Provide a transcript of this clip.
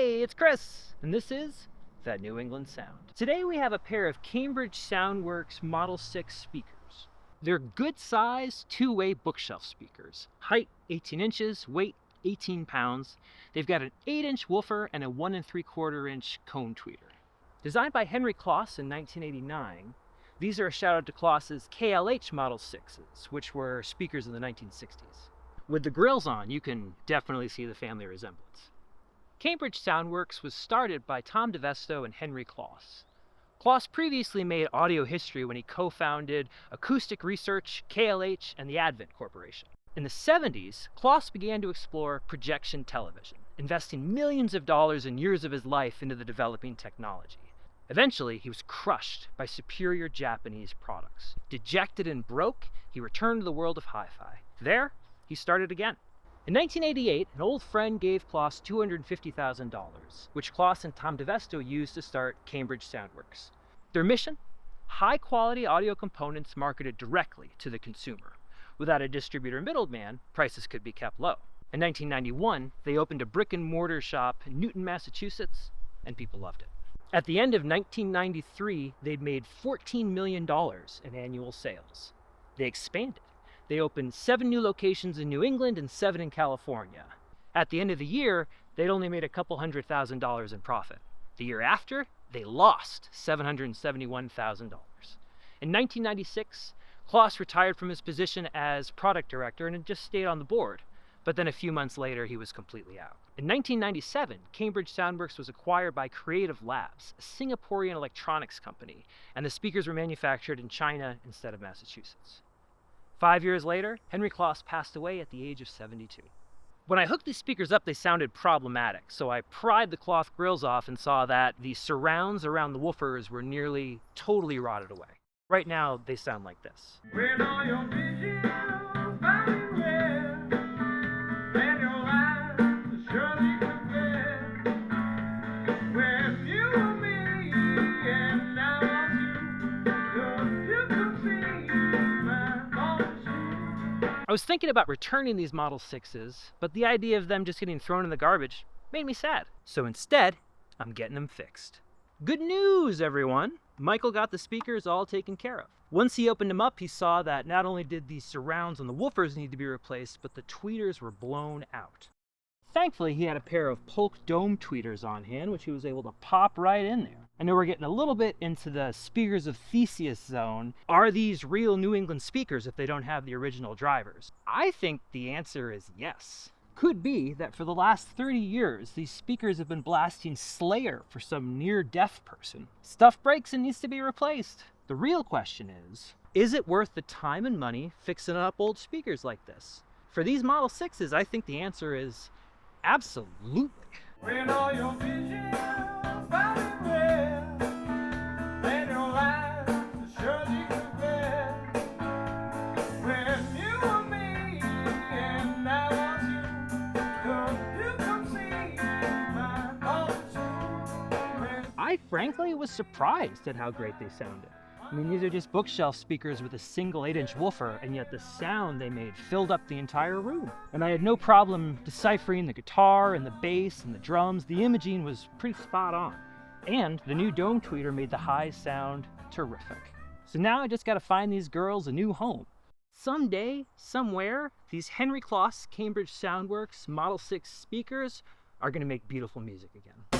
Hey, it's Chris, and this is The New England Sound. Today we have a pair of Cambridge Soundworks Model 6 speakers. They're good-sized, two-way bookshelf speakers. Height 18 inches, weight 18 pounds. They've got an 8-inch woofer and a 1 3/4-inch cone tweeter. Designed by Henry Kloss in 1989, these are a shout-out to Kloss's KLH Model 6s, which were speakers in the 1960s. With the grills on, you can definitely see the family resemblance. Cambridge Soundworks was started by Tom DeVesto and Henry Kloss. Kloss previously made audio history when he co-founded Acoustic Research, KLH, and the Advent Corporation. In the 70s, Kloss began to explore projection television, investing millions of dollars and years of his life into the developing technology. Eventually, he was crushed by superior Japanese products. Dejected and broke, he returned to the world of hi-fi. There, he started again. In 1988, an old friend gave Kloss $250,000, which Kloss and Tom DeVesto used to start Cambridge Soundworks. Their mission? High-quality audio components marketed directly to the consumer. Without a distributor middleman, prices could be kept low. In 1991, they opened a brick-and-mortar shop in Newton, Massachusetts, and people loved it. At the end of 1993, they'd made $14 million in annual sales. They expanded. They opened 7 new locations in New England and 7 in California. At the end of the year, they'd only made a couple $100,000 in profit. The year after, they lost $771,000. In 1996, Kloss retired from his position as product director and had just stayed on the board. But then a few months later, he was completely out. In 1997, Cambridge Soundworks was acquired by Creative Labs, a Singaporean electronics company, and the speakers were manufactured in China instead of Massachusetts. 5 years later, Henry Kloss passed away at the age of 72. When I hooked these speakers up, they sounded problematic, so I pried the cloth grills off and saw that the surrounds around the woofers were nearly totally rotted away. Right now, they sound like this. When all your vision finally red, and your eyes surely compare, when you were me and now you can see my thoughts. I was thinking about returning these Model 6s, but the idea of them just getting thrown in the garbage made me sad. So instead, I'm getting them fixed. Good news, everyone! Michael got the speakers all taken care of. Once he opened them up, he saw that not only did the surrounds on the woofers need to be replaced, but the tweeters were blown out. Thankfully, he had a pair of Polk Dome tweeters on hand, which he was able to pop right in there. I know we're getting a little bit into the speakers of Theseus zone. Are these real New England speakers if they don't have the original drivers? I think the answer is yes. Could be that for the last 30 years, these speakers have been blasting Slayer for some near-deaf person. Stuff breaks and needs to be replaced. The real question is it worth the time and money fixing up old speakers like this? For these Model 6s, I think the answer is absolutely. When all your vision finally red, and your eyes surely compare, when you were me and I was you come see my thoughts. I frankly was surprised at how great they sounded. I mean, these are just bookshelf speakers with a single 8-inch woofer, and yet the sound they made filled up the entire room. And I had no problem deciphering the guitar and the bass and the drums. The imaging was pretty spot on. And the new dome tweeter made the highs sound terrific. So now I just gotta find these girls a new home. Someday, somewhere, these Henry Kloss Cambridge Soundworks Model 6 speakers are gonna make beautiful music again.